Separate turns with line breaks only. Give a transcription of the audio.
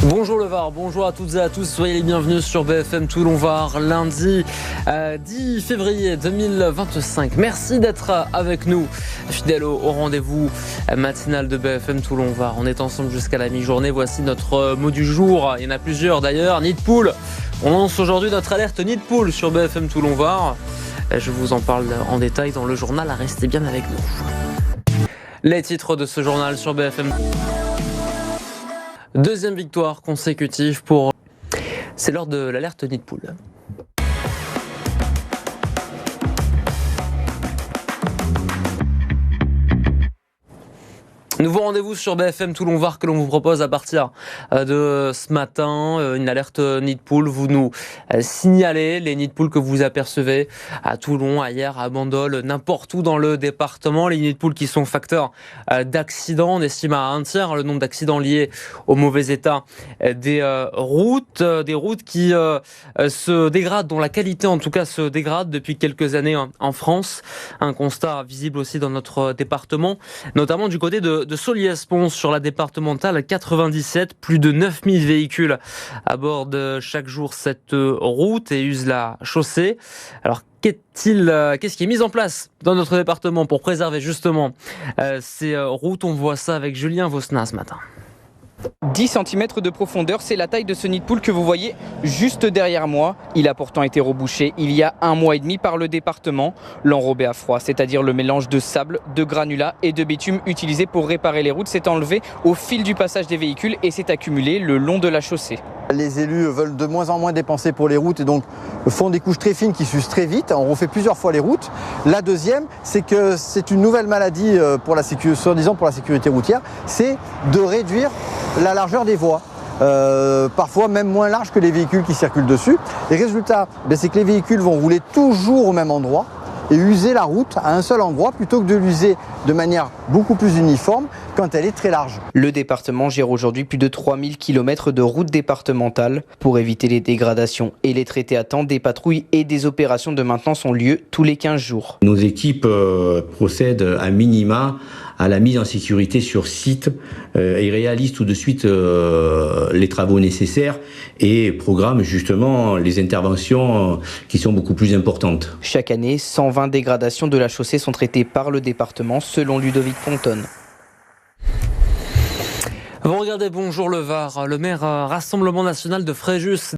Bonjour le Var, bonjour à toutes et à tous, soyez les bienvenus sur BFM Toulon Var, lundi 10 février 2025. Merci d'être avec nous, fidèles au rendez-vous matinal de BFM Toulon Var. On est ensemble jusqu'à la mi-journée, voici notre mot du jour, il y en a plusieurs d'ailleurs, nid de poule. On lance aujourd'hui notre alerte nid de poule sur BFM Toulon Var. Je vous en parle en détail dans le journal, restez bien avec nous. Les titres de ce journal sur BFM. Deuxième victoire consécutive pour... C'est l'heure de l'alerte nid de poule. Nouveau rendez-vous sur BFM Toulon Var que l'on vous propose à partir de ce matin. Une alerte nid de poule. Vous nous signalez les nids de poule que vous apercevez à Toulon, ailleurs, à Bandol, n'importe où dans le département. Les nids de poule qui sont facteurs d'accidents. On estime à un tiers le nombre d'accidents liés au mauvais état des routes qui se dégradent, dont la qualité en tout cas se dégrade depuis quelques années en France. Un constat visible aussi dans notre département, notamment du côté de Solliès-Pons sur la départementale 97. Plus de 9000 véhicules abordent chaque jour cette route et usent la chaussée. Alors qu'est-ce qui est mis en place dans notre département pour préserver justement ces routes? On voit ça avec Julien Vosna ce matin.
10 cm de profondeur, c'est la taille de ce nid de poule que vous voyez juste derrière moi. Il a pourtant été rebouché il y a 1 mois et demi par le département. L'enrobé à froid, c'est-à-dire le mélange de sable, de granulats et de bitume utilisé pour réparer les routes, s'est enlevé au fil du passage des véhicules et s'est accumulé le long de la chaussée.
Les élus veulent de moins en moins dépenser pour les routes et donc font des couches très fines qui s'usent très vite. On refait plusieurs fois les routes. La deuxième, c'est que c'est une nouvelle maladie soi-disant pour la sécurité routière, c'est de réduire la largeur des voies. Parfois même moins large que les véhicules qui circulent dessus. Et résultat, c'est que les véhicules vont rouler toujours au même endroit et user la route à un seul endroit plutôt que de l'user de manière beaucoup plus uniforme quand elle est très large.
Le département gère aujourd'hui plus de 3000 km de routes départementales. Pour éviter les dégradations et les traiter à temps, des patrouilles et des opérations de maintenance ont lieu tous les 15 jours.
Nos équipes procèdent à minima à la mise en sécurité sur site et réalisent tout de suite les travaux nécessaires et programment justement les interventions qui sont beaucoup plus importantes.
Chaque année, 120 dégradations de la chaussée sont traitées par le département, selon Ludovic Ponton.
Vous regardez Bonjour le Var, le maire Rassemblement National de Fréjus